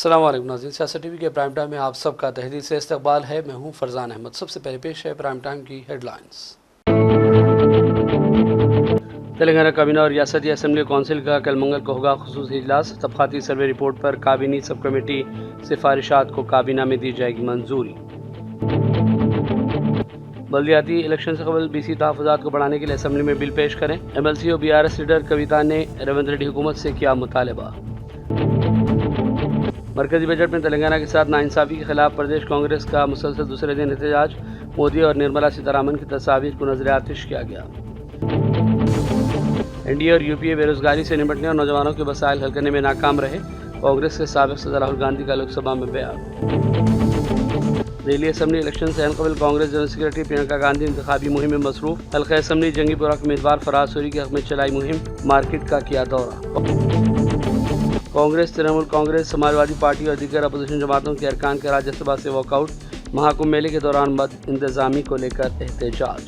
अस्सलाम वालेकुम नाज़रीन, सियासत टीवी के प्राइम टाइम में आप सबका तहदील से इस्तकबाल है। मैं हूं फरजान अहमद। सबसे पहले पेश है प्राइम टाइम की हेडलाइंस। तेलंगाना काबीना और रियासती असम्बली कौंसिल का कल मंगल को होगा खुसूसी इजलास। तबक़ाती सर्वे रिपोर्ट पर काबीनी सब कमेटी सिफारिशात को काबीना में दी जाएगी मंजूरी। बल्दियाती इलेक्शन से कबल BC तहफ़्फ़ुज़ात को बढ़ाने के लिए असम्बली में बिल पेश करें। MLC और BRS लीडर कविता ने रेवंत रेड्डी हुकूमत से किया मुतालबा। मरकजी बजट में तेलंगाना के साथ नाइंसाफ़ी के खिलाफ प्रदेश कांग्रेस का मुसलसल दूसरे दिन एहतजाज। मोदी और निर्मला सीतारामन की तस्वीर को नजर आतिश किया गया। NDA और UPA बेरोजगारी से निपटने और नौजवानों के मसाइल हल करने में नाकाम रहे। कांग्रेस के साबिक़ सदर राहुल गांधी का लोकसभा में बयान। दिल्ली असम्बली इलेक्शन से कबल कांग्रेस जनरल सेक्रेटरी प्रियंका गांधी इंतखाबी मुहिम में मसरूफ। हल्का असम्बली जंगीपुरा के उम्मीदवार फराज सूरी के हक में चलाई मुहिम। मार्केट का किया दौरा। कांग्रेस, तृणमूल कांग्रेस, समाजवादी पार्टी और दीगर अपोजिशन जमातों के अरकान के राज्यसभा से वॉकआउट। महाकुंभ मेले के दौरान बद इंतजामी को लेकर एहतजाज।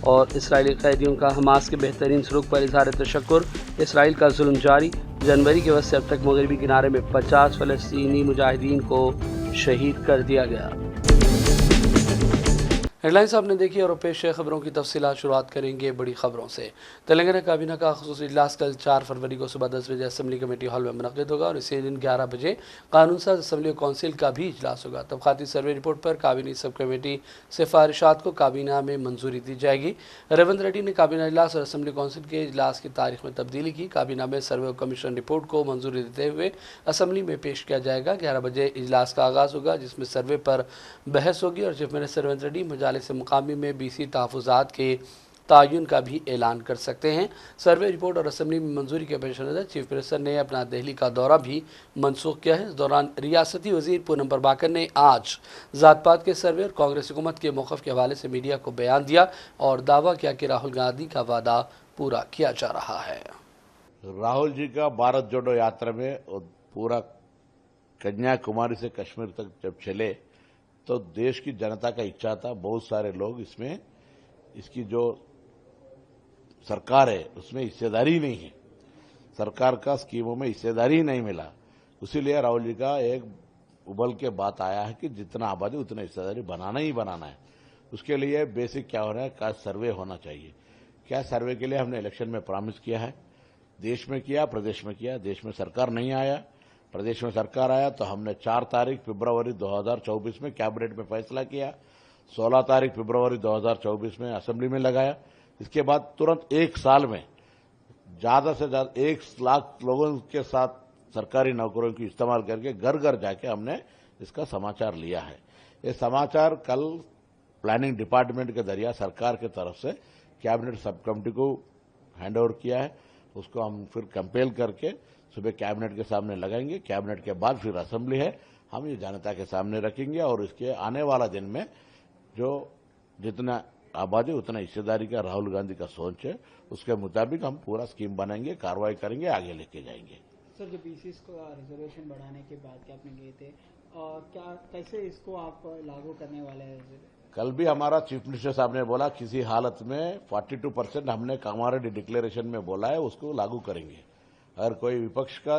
और इसराइली कैदियों का हमास के बेहतरीन सलूक पर इजहार तशक्कुर। इसराइल का जुल्म जारी। जनवरी के वक्त से अब तक मगरबी किनारे में 50 फ़लस्तीनी मुजाहिदीन को शहीद कर दिया गया। हेडलाइंस आपने देखी और पेश है खबरों की तफसीलात। शुरुआत करेंगे बड़ी खबरों से। तेलंगाना काबीना का खुसूसी इजलास कल 4 फरवरी को सुबह 10 बजे असम्बली कमेटी हॉल में मुनक़्क़िद होगा और इसी दिन 11 बजे कानून साज असम्बली कौंसिल का भी इजलास होगा। तबक़ाती सर्वे रिपोर्ट पर काबीनी सब कमेटी सिफारिशात को काबीना में मंजूरी दी जाएगी। रेवंत रेड्डी ने काबीना इजलास और असम्बली कौंसिल के इजलास की तारीख में तब्दीली की। काबीना में सर्वे और कमीशन रिपोर्ट को मंजूरी देते हुए असम्बली में पेश किया जाएगा। 11 बजे इजलास का आगाज़ होगा जिसमें सर्वे पर बहस होगी और चीफ मिनिस्टर रेवंत रेड्डी से मुकामी में BC तहफ़्फ़ुज़ात के तयन का भी ऐलान कर सकते हैं। सर्वे रिपोर्ट और असम्बली में मंजूरी के पेश नज़र चीफ मिनिस्टर ने अपना दिल्ली का दौरा भी मनसूख किया है। इस दौरान रियासती वज़ीर पूनम प्रभाकर ने आज ज़ात पात के सर्वे और कांग्रेस हुकूमत के मौक़िफ़ के हवाले से मीडिया को बयान दिया और दावा किया कि राहुल गांधी का वादा पूरा किया जा रहा है। राहुल जी का भारत जोड़ो यात्रा में पूरा कन्याकुमारी से कश्मीर तक जब चले तो देश की जनता का इच्छा था, बहुत सारे लोग इसमें इसकी जो सरकार है उसमें हिस्सेदारी नहीं है, सरकार का स्कीमों में हिस्सेदारी नहीं मिला। इसीलिए राहुल जी का एक उबल के बात आया है कि जितना आबादी उतना हिस्सेदारी बनाना ही बनाना है। उसके लिए बेसिक क्या होना है, क्या सर्वे होना चाहिए। क्या सर्वे के लिए हमने इलेक्शन में प्रॉमिस किया है, देश में किया, प्रदेश में किया। देश में सरकार नहीं आया, प्रदेश में सरकार आया तो हमने 4 तारीख फरवरी 2024 में कैबिनेट में फैसला किया, 16 तारीख फरवरी 2024 में असेंबली में लगाया। इसके बाद तुरंत 1 साल में ज्यादा से ज्यादा 1 लाख लोगों के साथ सरकारी नौकरों की इस्तेमाल करके घर घर जाके हमने इसका समाचार लिया है। ये समाचार कल प्लानिंग डिपार्टमेंट के जरिए सरकार की तरफ से कैबिनेट सब कमेटी को हैंड ओवर किया है। उसको हम फिर कंपेल करके सुबह कैबिनेट के सामने लगाएंगे। कैबिनेट के बाद फिर असेंबली है, हम ये जनता के सामने रखेंगे और इसके आने वाला दिन में जो जितना आबादी उतना हिस्सेदारी का राहुल गांधी का सोच है उसके मुताबिक हम पूरा स्कीम बनाएंगे, कार्रवाई करेंगे, आगे लेके जाएंगे। सर, जो BCs को रिजर्वेशन बढ़ाने की बात क्या आपने कही थे और क्या कैसे इसको आप लागू करने वाले हैं? कल भी हमारा चीफ मिनिस्टर साहब ने बोला किसी हालत में 42% हमने कॉमोडिटी डिक्लेरेशन में बोला है उसको लागू करेंगे। अगर कोई विपक्ष का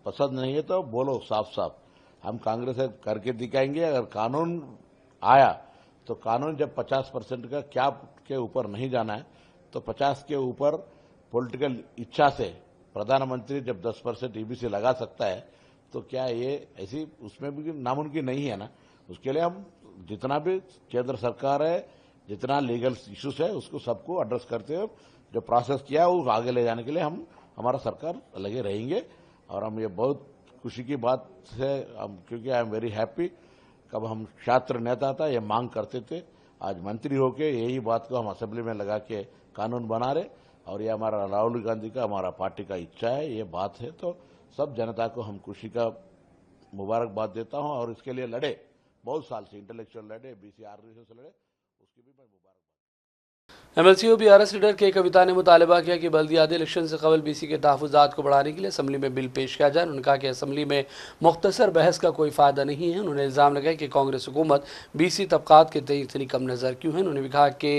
पसंद नहीं है तो बोलो साफ साफ, हम कांग्रेस से करके दिखाएंगे। अगर कानून आया तो कानून जब 50% का कैप के ऊपर नहीं जाना है तो 50 के ऊपर पॉलिटिकल इच्छा से प्रधानमंत्री जब 10% EBC लगा सकता है तो क्या ये ऐसी उसमें भी नामुमकिन नहीं है ना। उसके लिए हम जितना भी केंद्र सरकार है, जितना लीगल इश्यूज है उसको सबको एड्रेस करते हुए जो प्रोसेस किया है वो आगे ले जाने के लिए हमारा सरकार लगे रहेंगे। और हम ये बहुत खुशी की बात है क्योंकि आई एम वेरी हैप्पी। कब हम छात्र नेता था ये मांग करते थे, आज मंत्री होके यही बात को हम असेंबली में लगा के कानून बना रहे और ये हमारा राहुल गांधी का हमारा पार्टी का इच्छा है, ये बात है। तो सब जनता को हम खुशी का मुबारकबाद देता हूं और इसके लिए लड़े, बहुत साल से इंटेलेक्चुअल लड़े, BC रिजर्वेशन से लड़े, उसकी भी मैं मुबारकबाद। MLC और BRS लीडर के कविता ने मुतालबा किया कि बल्दियाती इलेक्शन से कबल BC के तहफ़्फ़ुज़ात को बढ़ाने के लिए असम्बली में बिल पेश किया जाए। उन्होंने कहा कि असम्बली में मुख्तसर बहस का कोई फ़ायदा नहीं है। उन्होंने इल्ज़ाम लगाया कि कांग्रेस हुकूमत BC तबक़ात के तय इतनी कम नज़र क्यों है। उन्होंने भी कहा कि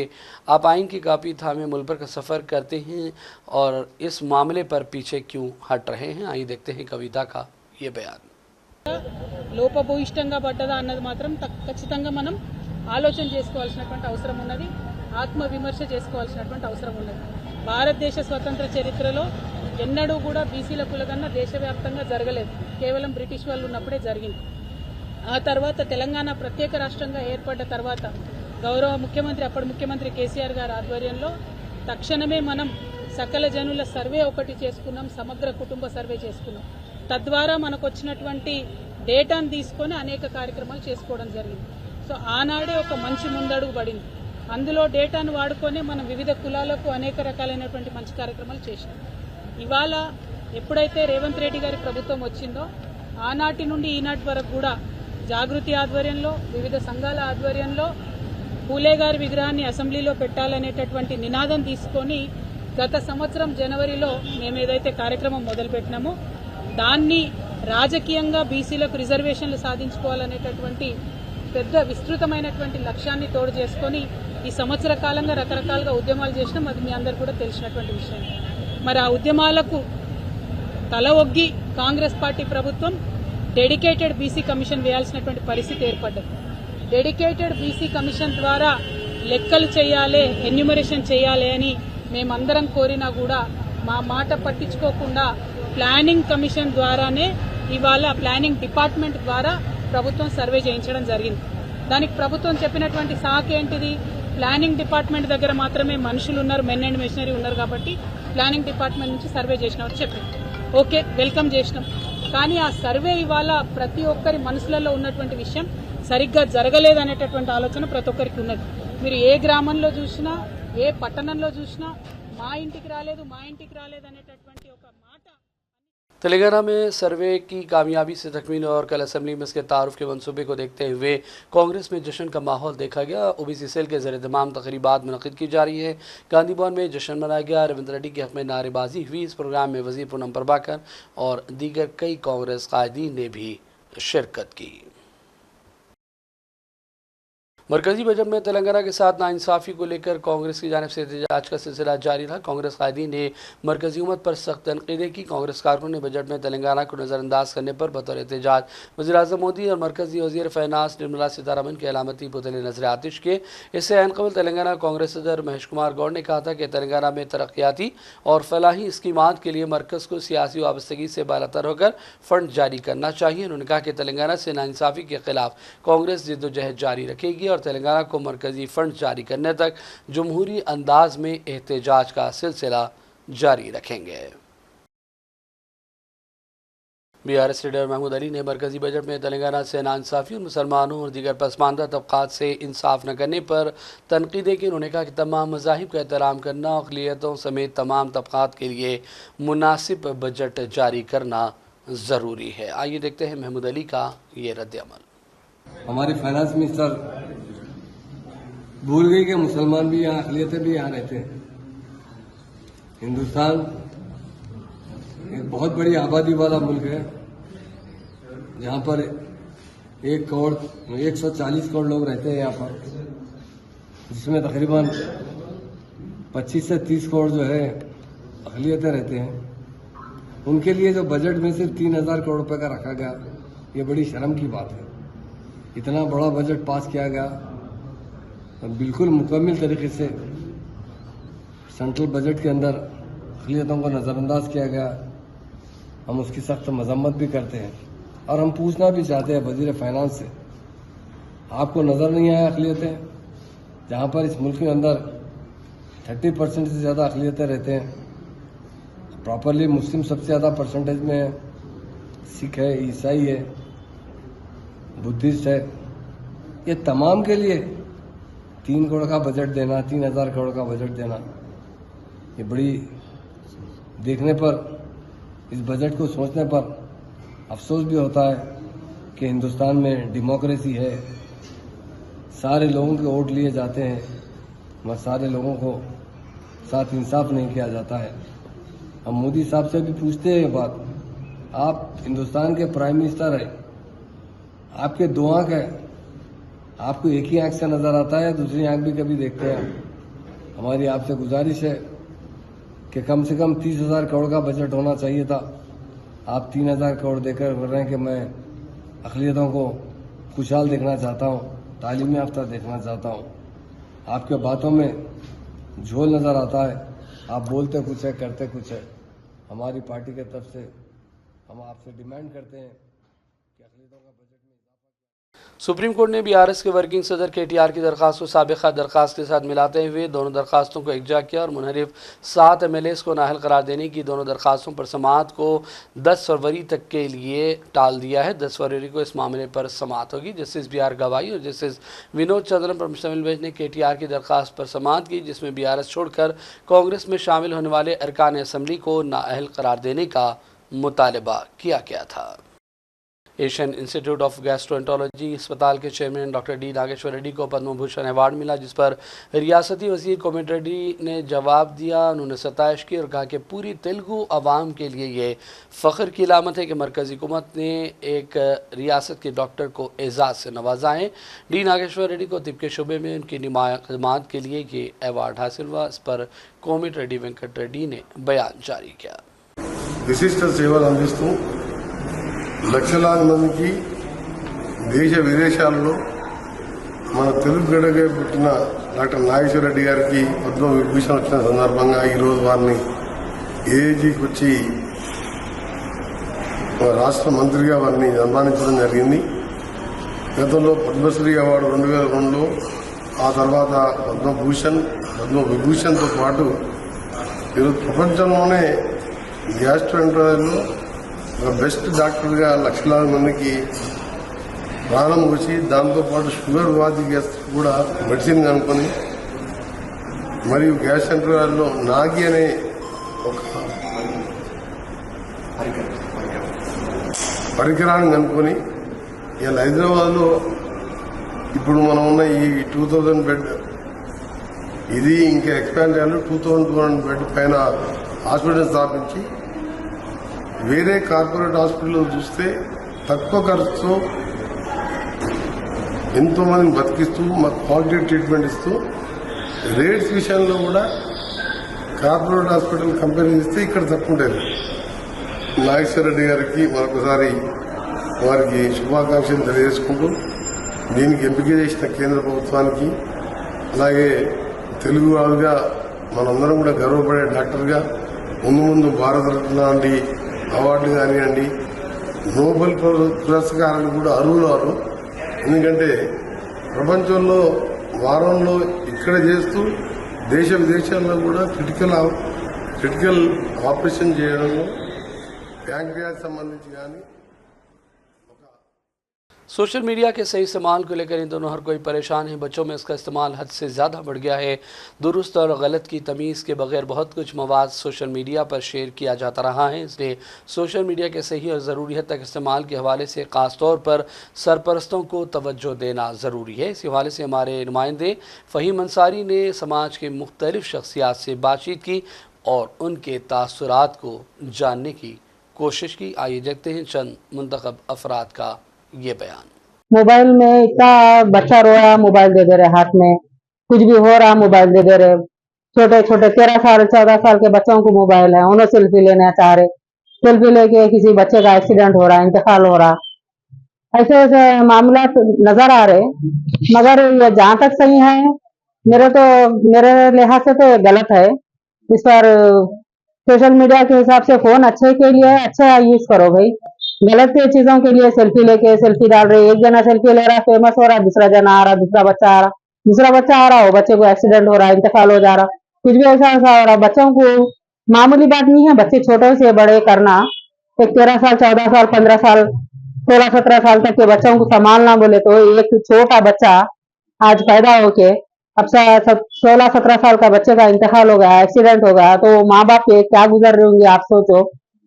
आप आइन की कापी थामे मुल्क भर का सफ़र करते हैं और इस मामले पर पीछे क्यों हट रहे हैं। आइए देखते हैं कविता का ये बयान। లోపభూయిష్టంగా పడ్డదా అన్నది మాత్రం ఖచ్చితంగా మనం ఆలోచన చేసుకోవాల్సినటువంటి అవసరం ఉన్నది. ఆత్మ విమర్శ చేసుకోవాల్సినటువంటి అవసరం ఉన్నది. భారతదేశ స్వతంత్ర చరిత్రలో ఎన్నడూ కూడా బీసీల కులగన్న దేశవ్యాప్తంగా జరగలేదు. కేవలం బ్రిటిష్ వాళ్ళు ఉన్నప్పుడే జరిగింది. ఆ తర్వాత తెలంగాణ ప్రత్యేక రాష్ట్రంగా ఏర్పడ్డ తర్వాత గౌరవ ముఖ్యమంత్రి అప్పటి ముఖ్యమంత్రి కేసీఆర్ గారి ఆధ్వర్యంలో తక్షణమే మనం సకల జనుల సర్వే ఒకటి చేసుకున్నాం. సమగ్ర కుటుంబ సర్వే చేసుకున్నాం. తద్వారా మనకు వచ్చినటువంటి డేటాను తీసుకొని అనేక కార్యక్రమాలు చేసుకోవడం జరిగింది. సో ఆనాడే ఒక మంచి ముందడుగు పడింది. అందులో డేటాను వాడుకొని మనం వివిధ కులాలకు అనేక రకాలైనటువంటి మంచి కార్యక్రమాలు చేశాం. ఇవాళ ఎప్పుడైతే రేవంత్ రెడ్డి గారి ప్రభుత్వం వచ్చిందో ఆనాటి నుండి ఈనాటి వరకు కూడా జాగృతి ఆధ్వర్యంలో వివిధ సంఘాల ఆధ్వర్యంలో పూలే గారి విగ్రహాన్ని అసెంబ్లీలో పెట్టాలనేటటువంటి నినాదం తీసుకొని గత సంవత్సరం జనవరిలో మేము ఏదైతే కార్యక్రమం మొదలుపెట్టినామో దాన్ని రాజకీయంగా బీసీలకు రిజర్వేషన్లు సాధించుకోవాలనేటటువంటి పెద్ద విస్తృతమైనటువంటి లక్ష్యాన్ని తోడు చేసుకొని ఈ సంవత్సర కాలంగా రకరకాలుగా ఉద్యమాలు చేసినాం. అది మీ అందరు కూడా తెలిసినటువంటి విషయం. మరి ఆ ఉద్యమాలకు తల ఒగ్గి కాంగ్రెస్ పార్టీ ప్రభుత్వం డెడికేటెడ్ బీసీ కమిషన్ వేయాల్సినటువంటి పరిస్థితి ఏర్పడ్డది. డెడికేటెడ్ బీసీ కమిషన్ ద్వారా లెక్కలు చేయాలి, ఎన్యూమరేషన్ చేయాలి అని మేమందరం కోరినా కూడా మా మాట పట్టించుకోకుండా ప్లానింగ్ కమిషన్ ద్వారానే ఇవాళ ప్లానింగ్ డిపార్ట్మెంట్ ద్వారా ప్రభుత్వం సర్వే చేయించడం జరిగింది. దానికి ప్రభుత్వం చెప్పినటువంటి సాకు ఏంటిది? ప్లానింగ్ డిపార్ట్మెంట్ దగ్గర మాత్రమే మనుషులు ఉన్నారు, మెన్ అండ్ మెషినరీ ఉన్నారు కాబట్టి ప్లానింగ్ డిపార్ట్మెంట్ నుంచి సర్వే చేసినామని చెప్పింది. ఓకే, వెల్కమ్ చేసినాం. కానీ ఆ సర్వే ఇవాళ ప్రతి ఒక్కరి మనసులలో ఉన్నటువంటి విషయం సరిగ్గా జరగలేదనేటటువంటి ఆలోచన ప్రతి ఒక్కరికి ఉన్నది. మీరు ఏ గ్రామంలో చూసినా ఏ పట్టణంలో చూసినా మా ఇంటికి రాలేదు అనేటటువంటి ఒక మాట. तेलंगाना में सर्वे की कामयाबी से तकमील और कल असम्बली में इसके तारुफ के मनसूबे को देखते हुए कांग्रेस में जश्न का माहौल देखा गया। ओबीसी सेल के ज़रिए तमाम तकरीबात मुनक़िद की जा रही है। गांधी भवन में जश्न मनाया गया। रविंद्र रेड्डी के हक़ में नारेबाजी हुई। इस प्रोग्राम में वज़ीर पूनम प्रभाकर और दीगर कई कांग्रेस कायदीन ने भी शिरकत की। मरकजी बजट में तेलंगाना के साथ नाइंसाफ़ी को लेकर कांग्रेस की जानिब से एहतजाज का सिलसिला जारी रहा। कांग्रेस कायदीन ने मरकजी हुकूमत पर सख्त तनक़ीदें की। कांग्रेस कारकुन ने बजट में तेलंगाना को नज़रअंदाज करने पर बतौर एहतजाज वज़ीर-ए-आज़म मोदी और मरकजी वज़ीर फ़ाइनांस निर्मला सीतारमन की अलामती पुतले नज़र आतिश किए। इससे ऐन क़बल तेलंगाना कांग्रेस सदर महेश कुमार गौड़ ने कहा था कि तेलंगाना में तरक्याती और फलाही स्कीमात के लिए मरकज़ को सियासी वाबस्तगी से बालातर होकर फ़ंड जारी करना चाहिए। उन्होंने कहा कि तेलंगाना से नाइंसाफ़ी के ख़िलाफ़ कांग्रेस जद्दोजहद जारी रखेगी और तेलंगाना को मरकजी फंड जारी करने तक जमहूरी अंदाज में एहतजाज का सिलसिला जारी रखेंगे। BRS लीडर महमूद अली ने मरकजी बजट में तेलंगाना से नाइंसाफ़ी और मुसलमानों और दीगर पसमानदा तबक़ात से इंसाफ न करने पर तनक़ीदें की। उन्होंने कहा कि तमाम मज़ाहिब का एहतराम करना और अक़लियतों समेत तमाम तबक़ात के लिए मुनासिब बजट जारी करना ज़रूरी है। आइए देखते हैं महमूद अली का ये रद्द-ए-अमल। हमारी फाइनेंस मिनिस्टर भूल गई कि मुसलमान भी यहाँ, अक़लियतें भी यहाँ रहते हैं। हिंदुस्तान एक बहुत बड़ी आबादी वाला मुल्क है जहाँ पर 140 करोड़ लोग रहते हैं यहाँ पर, जिसमें तकरीबन 25 से 30 करोड़ जो है अक़लियतें रहते हैं। उनके लिए जो बजट में सिर्फ 3000 करोड़ रुपए का रखा गया, ये बड़ी शर्म की बात है। इतना बड़ा बजट पास किया गया और बिल्कुल मुकम्मल तरीके से सेंट्रल बजट के अंदर अक़लियतों को नज़रअंदाज किया गया। हम उसकी सख्त मजम्मत भी करते हैं और हम पूछना भी चाहते हैं वज़ीर फाइनेंस से, आपको नज़र नहीं आया अक़लियतें? जहाँ पर इस मुल्क के अंदर 30% से ज़्यादा अक़लियतें रहते हैं, प्रॉपरली मुस्लिम सबसे ज़्यादा परसेंटेज में है, सिख है, ईसाई है, बुद्धिस्ट है, ये तमाम के लिए 3 करोड़ का बजट देना, 3000 करोड़ का बजट देना, ये बड़ी देखने पर, इस बजट को सोचने पर अफसोस भी होता है कि हिंदुस्तान में डेमोक्रेसी है, सारे लोगों के वोट लिए जाते हैं, मगर सारे लोगों को साथ इंसाफ नहीं किया जाता है। हम मोदी साहब से भी पूछते हैं बात, आप हिंदुस्तान के प्राइम मिनिस्टर हैं, आपके दो आंख है, आपको एक ही आंख से नजर आता है, दूसरी आंख भी कभी देखते हैं? हमारी आपसे गुजारिश है कि कम से कम 30,000 करोड़ का बजट होना चाहिए था। आप 3,000 करोड़ देकर बोल रहे हैं कि मैं अक़लियतों को खुशहाल देखना चाहता हूँ, तालीम याफ्ता देखना चाहता हूँ। आपके बातों में झोल नजर आता है, आप बोलते कुछ है करते कुछ है। हमारी पार्टी की तरफ से हम आपसे डिमांड करते हैं कि अक़लियतों का बजट में सुप्रीम कोर्ट ने बीआरएस के वर्किंग सदर KTR की दरख्वास्त को साबिक़ा दरख्वास्त के साथ मिलाते हुए दोनों दरख्वास्तों को इकजा किया और मुनहरिफ 7 MLAs को नाअहल करार देने की दोनों दरख्वास्तों पर समाअत को 10 फरवरी तक के लिए टाल दिया है। 10 फरवरी को इस मामले पर समाअत होगी। जस्टिस BR गवाई और जस्टिस विनोद चंद्रन पर मुश्तमिल बेंच ने KTR की दरख्वास्त पर समाअत की, जिसमें BRS छोड़कर कांग्रेस में शामिल होने वाले अरकान असम्बली को नाअहल करार देने का मुतालबा किया गया था। एशियन इंस्टीट्यूट ऑफ गैस्ट्रोएंटरोलॉजी अस्पताल के chairman doctor D Nageshwar Reddy को पद्म भूषण अवार्ड मिला, जिस पर रियासती वज़ीर कोमटिरेड्डी रेड्डी ने जवाब दिया। उन्होंने सताइश की और कहा कि पूरी तेलुगु आवाम के लिए ये फ़ख्र की अलामत है कि मरकज़ी हुकूमत ने एक रियासत के डॉक्टर को एजाज़ से नवाजा है। D नागेश्वर रेड्डी को तिब के शुबे में उनकी नुमाया खदमात के लिए ये अवार्ड हासिल हुआ। इस पर कोमटिरेड्डी वेंकट रेड्डी ने बयान जारी किया। విశిష్ట సేవలు అందిస్తూ లక్షలాది మందికి దేశ విదేశాలలో మన తెలుగు గడగా పుట్టిన డాక్టర్ నాగేశ్వర రెడ్డి గారికి పద్మ విభూషణ్ వచ్చిన సందర్భంగా ఈరోజు వారిని ఏఐజీకి వచ్చి రాష్ట్ర మంత్రిగా వారిని సన్మానించడం జరిగింది. గతంలో పద్మశ్రీ అవార్డు 2002లో, ఆ తర్వాత పద్మభూషణ్, పద్మ విభూషణ్తో పాటు ఈరోజు ప్రపంచంలోనే గ్యాస్ట్రోఎంటరాలజీలో ఒక బెస్ట్ డాక్టర్గా లక్షలాది మందికి ప్రాణం వచ్చి దాంతోపాటు షుగర్ వ్యాధి కూడా మెడిసిన్ కనుక్కొని మరియు గ్యాస్ట్రోఎంటరాలజీలో నాగి అనే ఒక పరికరాన్ని కనుక్కొని ఇలా హైదరాబాద్లో ఇప్పుడు మనం ఉన్న ఈ 2000 బెడ్ ఇది ఇంకా ఎక్స్పాండ్ చేయాలి. 2200 బెడ్ పైన హాస్పిటల్ స్థాపించి వేరే కార్పొరేట్ హాస్పిటల్ చూస్తే తక్కువ ఖర్చుతో ఎంతో మందిని బతికిస్తూ మాకు క్వాలిటీ ట్రీట్మెంట్ ఇస్తూ రేట్స్ విషయంలో కూడా కార్పొరేట్ హాస్పిటల్ కంపేర్ చేస్తే ఇక్కడ తక్కువ ఉంటుంది. నాగేశ్వర రెడ్డి గారికి మరొకసారి వారికి శుభాకాంక్షలు తెలియజేసుకుంటూ దీనికి ఎంపిక చేసిన కేంద్ర ప్రభుత్వానికి, అలాగే తెలుగు వాళ్ళుగా మనందరం కూడా గర్వపడే డాక్టర్గా ముందు ముందు భారతరత్న లాంటి అవార్డులు కానివ్వండి, నోబెల్ పురస్కారాలు కూడా అర్హులు వారు. ఎందుకంటే ప్రపంచంలో వారంలో ఇక్కడ చేస్తూ దేశ విదేశాల్లో కూడా క్రిటికల్ ఆపరేషన్ చేయడంలో ప్యాంక్రియాస్ సంబంధించి కానీ सोशल मीडिया के सही इस्तेमाल को लेकर इन दोनों हर कोई परेशान है। बच्चों में इसका इस्तेमाल हद से ज़्यादा बढ़ गया है। दुरुस्त और गलत की तमीज़ के बगैर बहुत कुछ मवाद सोशल मीडिया पर शेयर किया जाता रहा है। इसलिए सोशल मीडिया के सही और ज़रूरी हद तक इस्तेमाल के हवाले से ख़ास तौर पर सरपरस्तों को तवज्जो देना ज़रूरी है। इस हवाले से हमारे नुमाइंदे फ़हीम अंसारी ने समाज के मुख्तलिफ़ शख्सियात से बातचीत की और उनके तासुरात को जानने की कोशिश की। आइए देखते हैं चंद मुंतखब अफराद का ये बयान। मोबाइल में इतना बच्चा रो रहा, मोबाइल दे दे रहे हाथ में, कुछ भी हो रहा मोबाइल दे दे रहे। छोटे छोटे 13 साल 14 साल के बच्चों को मोबाइल है, उन्हें सेल्फी लेना चाह रहे, सेल्फी लेके किसी बच्चे का एक्सीडेंट हो रहा, इंतकाल हो रहा, ऐसे ऐसे मामला नजर आ रहे। मगर ये जहाँ तक सही है, मेरे लिहाज से तो गलत है। इस पर सोशल मीडिया के हिसाब से फोन अच्छे के लिए अच्छा यूज करो भाई, गलत चीजों के लिए सेल्फी लेके सेल्फी डाल रहे। एक जना सेल्फी ले रहा, फेमस हो रहा, दूसरा जना आ रहा, दूसरा बच्चा आ रहा हो, बच्चे को एक्सीडेंट हो रहा, इंतकाल हो जा रहा, कुछ भी ऐसा हो रहा। बच्चों को मामूली बात नहीं है बच्चे छोटे से बड़े करना। एक 13 साल 14 साल 15 साल 16 17 साल तक के बच्चों को संभालना बोले तो एक छोटा बच्चा आज पैदा होके अब 16 17 साल का बच्चे का इंतकाल हो गया, एक्सीडेंट हो गया, तो माँ बाप के क्या गुजर रहे होंगे आप सोचो।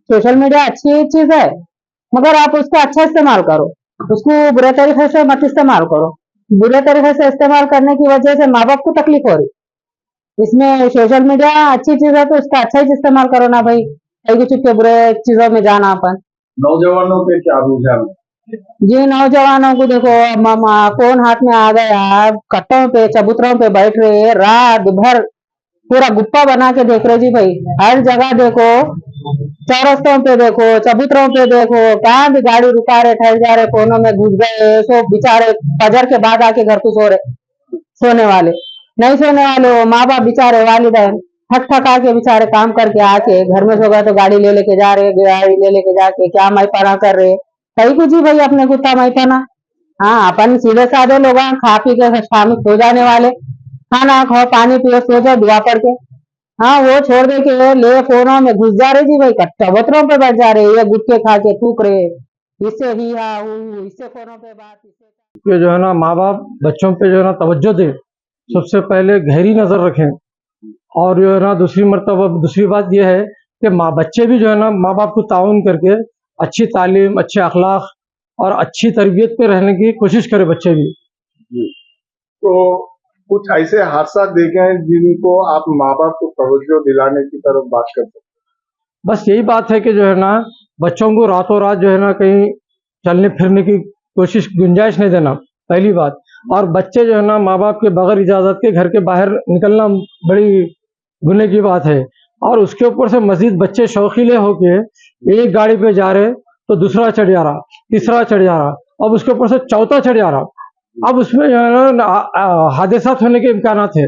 सोशल मीडिया अच्छी चीज है, मगर आप उसका अच्छा इस्तेमाल करो, उसको बुरे तरीके से मत इस्तेमाल करो। बुरे तरीके से इस्तेमाल करने की वजह से माँ बाप को तकलीफ हो रही, इसमें सोशल मीडिया अच्छी चीज है तो इसका अच्छा ही इस्तेमाल करो ना भाई, कहीं कुछ के बुरे चीजों में जाना अपन। नौजवानों के क्या रुझान है? जी नौजवानों को देखो, मामा फोन हाथ में आ गया, कट्टों पे चबूतरों पे बैठ रहे रात भर, पूरा गुप्पा बना के देख रहे जी भाई। हर जगह देखो, चौरस्तों पे देखो, चबूतरों पे देखो, कहाँ भी गाड़ी रुका रहे, ठहर जा रहे, फोनों में घुस गए, सो बेचारे फजर के बाद आके घर को सो रहे, सोने वाले नहीं सोने वाले हो माँ बाप बेचारे वालिदैन थक थका के बेचारे काम करके आके घर में सो गए तो गाड़ी ले लेके जा रहे, गाड़ी ले लेके जाके क्या माईपाना कर रहे, कहीं कुछ ही भाई अपने कुत्ता माईपाना। हाँ अपन सीधे साधे लोग हैं, खा पी के शाम को सो जाने वाले, खाना खाओ पानी पियो सो जाओ दुआ पड़ के। हाँ वो छोड़ दे के ले फोनों में घुस जा रहे जी भाई, चबूतरों पे बैठ जा रहे, ये गुटके खा के थूक रहे, इससे ही इससे फोनों पे बात, इससे कि जो है ना माँ बाप बच्चों पे जो है ना तवज्जो दें, सबसे पहले गहरी नज़र रखें। और जो है ना दूसरी बात यह है कि बच्चे भी जो है ना माँ बाप को ताउन करके अच्छी तालीम, अच्छे अखलाक और अच्छी तरबियत पे रहने की कोशिश करें बच्चे भी। तो कुछ ऐसे हादसा देखे हैं जिनको आप माँ बाप को तवज्जो दिलाने की तरफ बात करते हैं? बस यही बात है कि जो है ना बच्चों को रातों रात जो है ना कहीं चलने फिरने की गुंजाइश नहीं देना, पहली बात। और बच्चे जो है ना माँ बाप के बगैर इजाज़त के घर के बाहर निकलना बड़ी गुने की बात है। और उसके ऊपर से मजीद बच्चे शौकीले होके एक गाड़ी पे जा रहे तो दूसरा चढ़ जा रहा, तीसरा चढ़ जा रहा, अब उसके ऊपर से चौथा चढ़ जा रहा। अब उसमें जो है ना हादसा होने के इम्कानात है।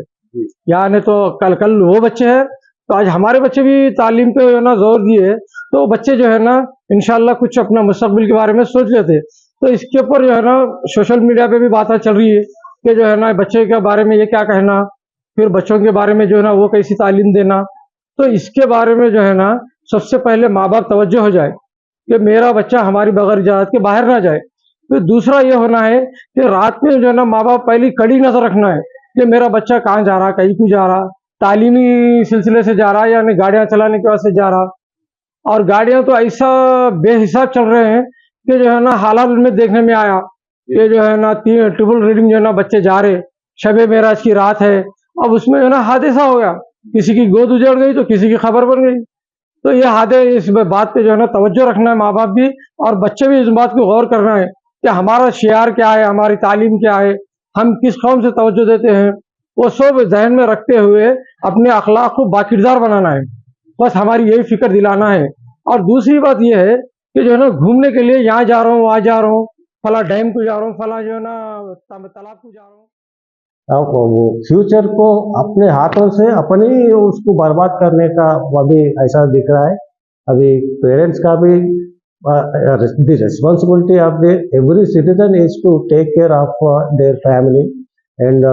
यानी तो कल वो बच्चे हैं तो आज हमारे बच्चे भी तालीम पे जो ना जोर दिए तो बच्चे जो है ना इंशाल्लाह कुछ अपना मुस्तकबिल के बारे में सोच लेते। तो इसके ऊपर जो है ना सोशल मीडिया पे भी बातें चल रही है कि जो है ना बच्चे के बारे में ये क्या कहना, फिर बच्चों के बारे में जो है ना वो कैसी तालीम देना। तो इसके बारे में जो है ना सबसे पहले माँ बाप तवज्जो हो जाए कि मेरा बच्चा हमारी बगैर इजाज़त के बाहर ना जाए। फिर दूसरा ये होना है कि रात में जो है ना माँ बाप पहली कड़ी नजर रखना है कि मेरा बच्चा कहाँ जा रहा, कहीं क्यों जा रहा, तालीमी सिलसिले से जा रहा है या नहीं गाड़ियाँ चलाने की वजह से जा रहा। और गाड़ियाँ तो ऐसा बेहिसाब चल रहे हैं कि जो है ना हालात में देखने में आया कि जो है ना ट्रिपल रीडिंग जो है ना बच्चे जा रहे, शबे मेराज की रात है, अब उसमें जो है ना हादसा हो गया, किसी की गोद उजड़ गई तो किसी की खबर बन गई। तो ये हादे इस बात पे जो है ना तवज्जो रखना है माँ बाप भी और बच्चे भी इस बात को गौर करना है कि हमारा शियार क्या है, हमारी तालीम क्या है, हम किस कौम से तवज्जो देते हैं, वो सब जहन में रखते हुए अपने अखलाक को बाकिरदार बनाना है। बस हमारी यही फिक्र दिलाना है। और दूसरी बात यह है कि जो है ना घूमने के लिए यहाँ जा रहा हूँ, वहाँ जा रहा हूँ, फला डैम को जा रहा हूँ, फला जो है ना तालाब को जा रहा हूँ। अब वो फ्यूचर को अपने हाथों से अपने ही उसको बर्बाद करने का अभी ऐसा दिख रहा है। अभी पेरेंट्स का भी the responsibility of the every citizen is to take care of their family, and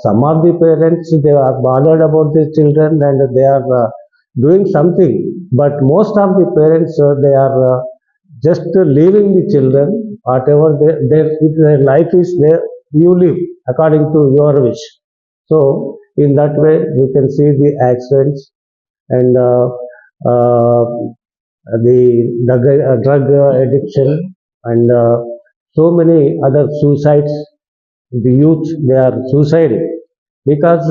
some of the parents, they are bothered about their children and they are doing something, but most of the parents they are just leaving the children whatever their life is there, you live according to your wish. So in that way you can see the accidents and the drug addiction and so many other suicides. The youth, they are suiciding because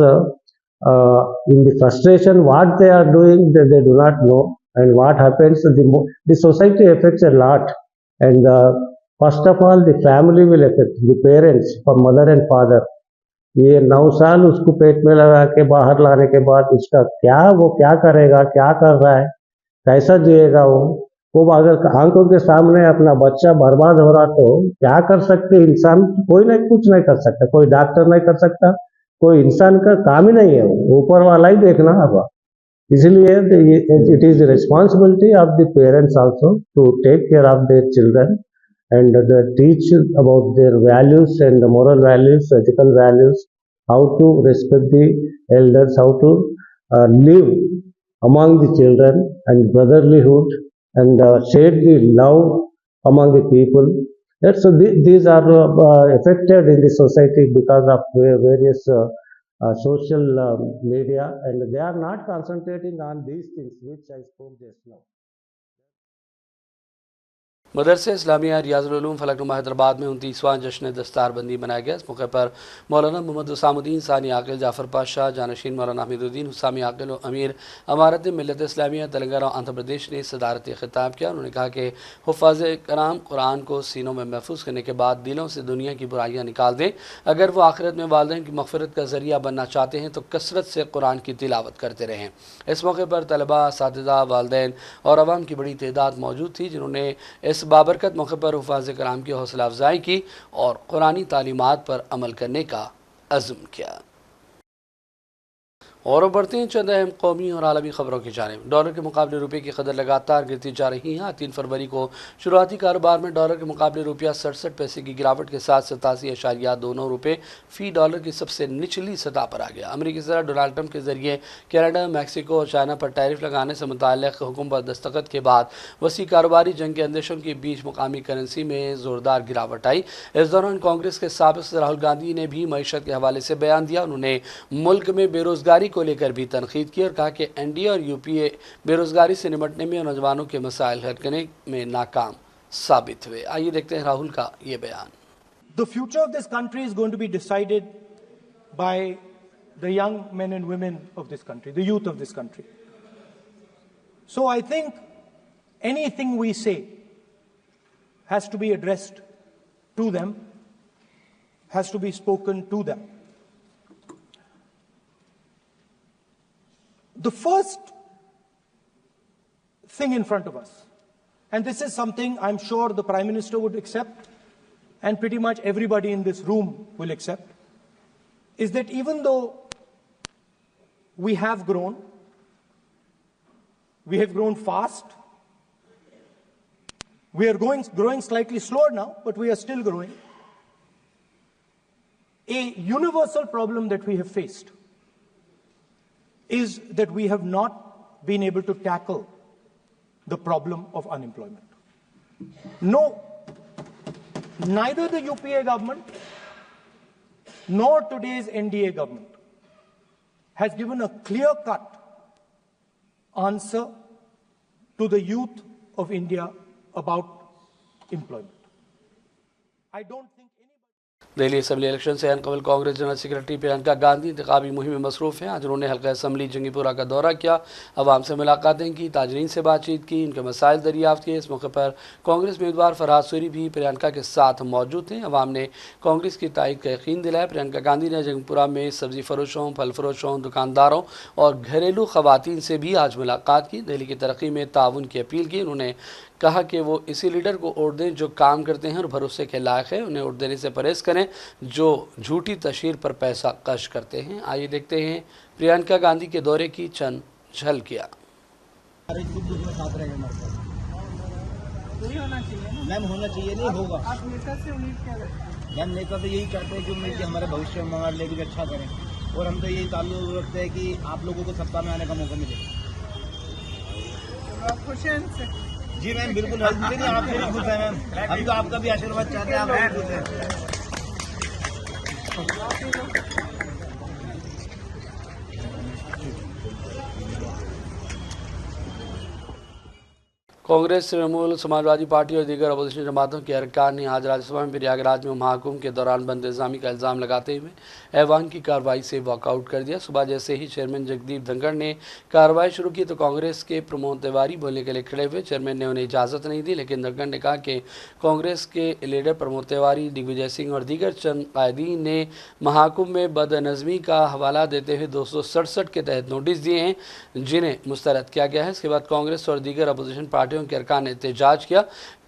in the frustration what they are doing they do not know, and what happens the society affects a lot, and first of all the family will affect, the parents, for mother and father. ये 9 साल उसको पेट में लगा के बाहर लाने के बाद उसका क्या, वो क्या करेगा, क्या कर रहा है, कैसा जिएगा वो अगर आंखों के सामने अपना बच्चा बर्बाद हो रहा तो क्या कर सकते इंसान, कोई नहीं, कुछ नहीं कर सकता, कोई डॉक्टर नहीं कर सकता, कोई इंसान का काम ही नहीं है, ऊपर वाला ही देखना होगा। इसलिए it is responsibility of the parents also to take care of their children and teach about their values and the moral values, ethical values, how to respect the elders, how to live among the children and brotherlyhood, and share the love among the people. So these are affected in the society because of various social media, and they are not concentrating on these things which I spoke just now. मदरसे इस्लामिया रियाजुल उलूम फलकनुमा हैदराबाद में 29वां जश्न दस्तारबंदी मनाया गया। इस मौके पर मौलाना मोहम्मद हुसामुद्दीन सानी आकिल, जाफर पाशा, जानशीन मौलाना हमीदुद्दीन हुसामी आकिल और अमीर अमारत मिल्लत इस्लामिया तेलंगाना और आंध्र प्रदेश ने सदारती खिताब किया। उन्होंने कहा कि हुफ़ाज़ कराम कुरान को सीनों में महफूज करने के बाद दिलों से दुनिया की बुराइयाँ निकाल दें। अगर वो आखिरत में वालिदैन की मग़फ़िरत का ज़रिया बनना चाहते हैं तो कसरत से कुरान की तिलावत करते रहें। इस मौके पर तलबा, असातिज़ा, वालिदैन और अवाम की बड़ी तादाद मौजूद थी, जिन्होंने इस बाबरकत मौके पर हुफ़ाज़ कराम की हौसला अफजाई की और कुरानी तालीमात पर अमल करने का अज़्म किया। और बढ़ते हैं चंद अहम कौमी और आलमी खबरों की जानिब। डॉलर के मुकाबले रुपये की कदर लगातार गिरती जा रही है। 3 फरवरी को शुरुआती कारोबार में डॉलर के मुकाबले रुपया 67 पैसे की गिरावट के साथ 87.29 रुपये फ़ी डॉलर की सबसे निचली सतह पर आ गया। अमरीकी सदर डोनाल्ड ट्रंप के जरिए कनाडा, मैक्सिको और चाइना पर टैरिफ लगाने से मुतल्लिक़ हुक्म पर दस्तखत के बाद वसी कारोबारी जंग के अंदेशों के बीच मुकामी करेंसी में ज़ोरदार गिरावट आई। इस दौरान कांग्रेस के साबिक़ सदर राहुल गांधी ने भी मईशत के हवाले से बयान दिया। उन्होंने मुल्क में बेरोज़गारी को लेकर भी तनकीद की और कहा कि एनडीए और यूपीए बेरोजगारी से निपटने में और नौजवानों के मसाइल हल करने में नाकाम साबित हुए। आइए देखते हैं राहुल का ये बयान। The future of this country is going to be decided by the young men and women of this country, the youth of this country. So I think anything we say has to be addressed to them, has to be spoken to them. The first thing in front of us, and this is something I'm sure the Prime Minister would accept and pretty much everybody in this room will accept, is that even though we have grown fast, we are growing slightly slower now, but we are still growing. A universal problem that we have faced is that we have not been able to tackle the problem of unemployment. No, neither the UPA government nor today's NDA government has given a clear-cut answer to the youth of India about employment. I don't think Delhi assembly election से कबल Congress general secretary Priyanka Gandhi इंतखाबी मुहिम में मसरूफ़ हैं। आज उन्होंने हल्का assembly Jangipura का दौरा किया, अवाम से मुलाकातें की, ताजरीन से बातचीत की, उनके मसाइल दरियाफ्त किए। इस मौके पर कांग्रेस उम्मीदवार फरहाद सूरी भी प्रियंका के साथ मौजूद थे। अवाम ने कांग्रेस की तायद का यकीन दिलाया। प्रियंका गांधी ने जंगीपुरा में सब्ज़ी फरोशों, फल फरोशों, दुकानदारों और घरेलू ख़वातीन से भी आज मुलाकात की। दिल्ली की तरक्की में ताउन की अपील की। उन्होंने कहा कि वो इसी लीडर को वोट दें जो काम करते हैं और भरोसे के लायक है। उन्हें वोट देने से परहेज करें जो झूठी तशहीर पर पैसा खर्च करते हैं। आइए देखते हैं प्रियंका गांधी के दौरे की चंद झलकियां। मैम होना चाहिए, नहीं होगा। आप नेता से उम्मीद क्या करते हैं? मैम नेता तो यही चाहते हैं कि उम्मीद कि हमारे भविष्य में हमारे लिए कुछ अच्छा करें, और हम तो यही ताल्लुक रखते हैं कि आप लोगों को सत्ता में आने का मौका मिले। आप खुश हैं इनसे? जी मैम बिल्कुल, आप भी खुश हैं मैम, हम तो आपका भी आशीर्वाद चाहते हैं, आप भी खुश हैं। कांग्रेस, तृणमूल, समाजवादी पार्टी और दीगर अपोजिशन जमातों के अरकान ने आज राज्यसभा में प्रयागराज में महाकुंभ के दौरान बंद इंतजामी का इल्ज़ाम लगाते हुए ऐवान की कार्रवाई से वॉकआउट कर दिया। सुबह जैसे ही चेयरमैन जगदीप धनखड़ ने कार्रवाई शुरू की तो कांग्रेस के प्रमोद तिवारी बोलने के लिए खड़े हुए। चेयरमैन ने उन्हें इजाज़त नहीं दी, लेकिन धनखड़ ने कहा कि कांग्रेस के लीडर प्रमोद तिवारी, दिग्विजय सिंह और दीगर चंद कायदीन ने महाकुंभ में बदनज़मी का हवाला देते हुए 267 के तहत नोटिस दिए हैं, जिन्हें मुस्तरद किया गया है। इसके बाद कांग्रेस और दीगर अपोजिशन पार्टियों के अरकान ने एहतजाज किया।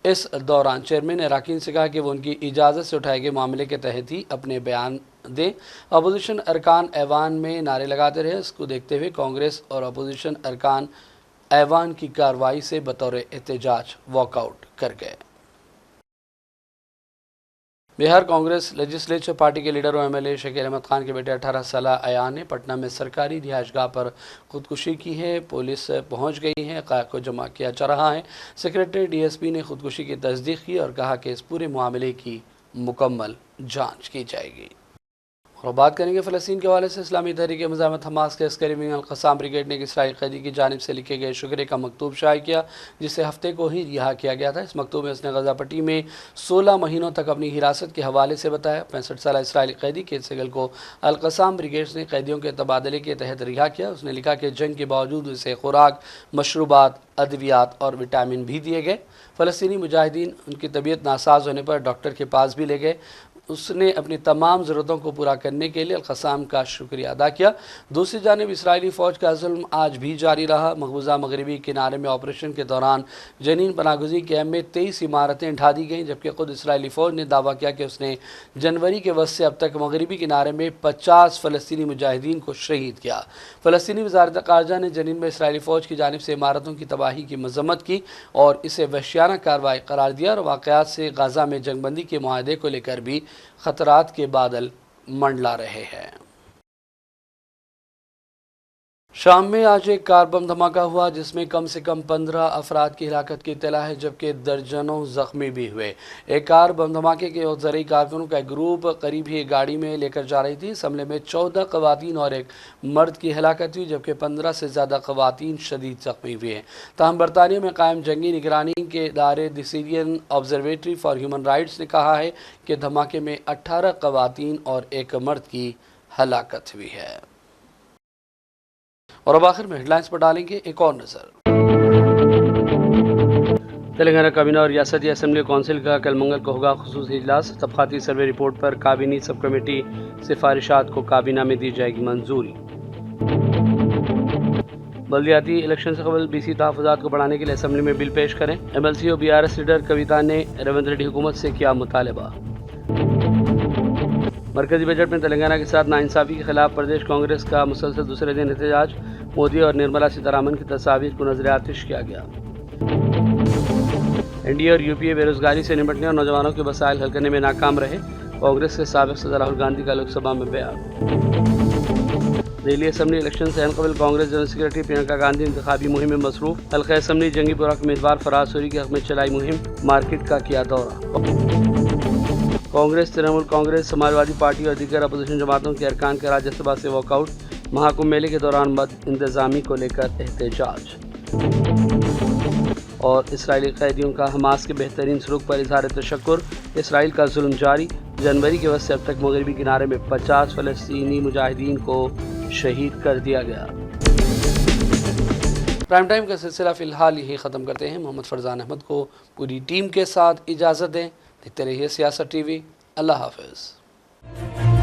इस दौरान चेयरमैन ने अरकान से कहा कि वो उनकी इजाज़त से उठाए गए मामले के तहत ही अपने बयान दें। अपोजिशन अरकान ऐवान में नारे लगाते रहे। इसको देखते हुए कांग्रेस और अपोजिशन अरकान ऐवान की कार्रवाई से बतौर एहतजाज वॉकआउट कर गए। बिहार कांग्रेस लेजिस्लेचर पार्टी के लीडर और एमएलए शकील अहमद खान के बेटे 18 साल अयान ने पटना में सरकारी रिहाइशगाह पर खुदकुशी की है। पुलिस पहुंच गई है, हक़ाइक़ को जमा किया जा रहा है। सेक्रेटरी डीएसपी ने खुदकुशी की तस्दीक की और कहा कि इस पूरे मामले की मुकम्मल जांच की जाएगी। और बात करेंगे फ़लस्तीन के हवाले से। इस्लामी तहरीक मुज़ाहमत हमास के अस्करी विंग अल-क़स्साम ब्रिगेड ने एक इसराइली कैदी की जानिब से लिखे गए शुक्रिया का मकतूब शाया किया, जिसे हफ्ते को ही रिहा किया गया था। इस मकतूब में उसने गज़ा पट्टी में 16 महीनों तक अपनी हिरासत के हवाले से बताया। 65 साल इसराइली कैदी केत सेगल को अल-क़स्साम ब्रिगेड ने कैदियों के तबादले के तहत रिहा किया। उसने लिखा कि जंग के बावजूद उसे खुराक, मशरूबात, अद्वियात और विटामिन भी दिए गए। फ़लस्तीनी मुजाहिदीन उनकी तबीयत नासाज होने पर डॉक्टर के पास भी ले गए। उसने अपनी तमाम ज़रूरतों को पूरा करने के लिए अल-क़स्साम का शुक्रिया अदा किया। दूसरी जानिब इसराइली फ़ौज का जुल्म आज भी जारी रहा। मकबूजा मगरबी किनारे में ऑपरेशन के दौरान जनीन पनागुज़ी कैम्प में 23 इमारतें ढा दी गईं, जबकि ख़ुद इसराइली फ़ौज ने दावा किया कि उसने जनवरी के वक्त से अब तक मगरबी किनारे में 50 फ़लस्तीनी मुजाहिदीन को शहीद किया। फ़लस्तीनी वज़ारत ख़ारजा ने जनीन में इसराइली फ़ौज की जानिब से इमारतों की तबाही की मज़म्मत की और इसे वहशियाना कार्रवाई करार दिया और वाक़यात से गाज़ा में जंगबंदी के मुआहदे को लेकर भी खतरात के बादल मंडला रहे हैं। शाम में आज एक कार बम धमाका हुआ, जिसमें कम से कम 15 अफराद की हिलाकत की इत्तला है, जबकि दर्जनों जख्मी भी हुए। एक कार बम धमाके के ज़रूरी कारकुनों का एक ग्रुप करीब ही गाड़ी में लेकर जा रही थी। इस हमले में 14 ख़वातीन और एक मर्द की हिलाकत हुई, जबकि 15 से ज़्यादा ख़वातीन शदीद जख्मी हुए हैं। ताहम बरतानिया में कायम जंगी निगरानी के इदारे the Syrian observatory for human rights ने कहा है कि धमाके में 18 ख़वातीन और एक मर्द की हलाकत हुई है। और अब आखिर में हेडलाइंस पर डालेंगे एक और नज़र। तेलंगाना काबीना और रियासती असम्बली कौंसिल का कल मंगल को होगा खुसूसी इजलास। तबक़ाती सर्वे रिपोर्ट पर काबीनी सब कमेटी सिफारिशात को काबीना में दी जाएगी मंजूरी। बल्दियाती इलेक्शन से कबल BC तहफ़्फ़ुज़ात को बढ़ाने के लिए असम्बली में बिल पेश करें। MLC और BRS लीडर कविता ने रेवंत रेड्डी हुकूमत से किया मुतालबा। मरकजी बजट में तेलंगाना के साथ नाइंसाफ़ी के खिलाफ प्रदेश कांग्रेस का मुसलसल दूसरे दिन एहतजाज। मोदी और निर्मला सीतारामन की तस्वीर को नजर आतिश किया गया। NDA और UPA बेरोजगारी से निपटने और नौजवानों के मसाइल हल करने में नाकाम रहे। कांग्रेस के साबिक़ सदर राहुल गांधी का लोकसभा में बयान। दिल्ली असम्बली इलेक्शन से कबल कांग्रेस जनरल सेक्रेटरी प्रियंका गांधी इंतखाबी मुहिम में मसरूफ। हल्का असम्बली जंगीपुरा के उम्मीदवार फराज सूरी के हक में चलाई मुहिम। मार्केट का किया दौरा। कांग्रेस, तृणमूल कांग्रेस, समाजवादी पार्टी और दीगर अपोजिशन जमातों के अरकान का राज्यसभा से वॉकआउट। महाकुंभ मेले के दौरान बद इंतजामी को लेकर एहतजाज। और इसराइली कैदियों का हमास के बेहतरीन सलूक पर इजहार तशक्कुर। इसराइल का जुल्म जारी। जनवरी के वक्त से अब तक मगरबी किनारे में 50 फ़लस्तीनी मुजाहिदीन को शहीद कर दिया गया। प्राइम टाइम का सिलसिला फ़िलहाल यही ख़त्म करते हैं। मोहम्मद फरजान अहमद को पूरी टीम के साथ इजाज़त दें। देखते रहिए सियासत TV। अल्लाह हाफ़िज़।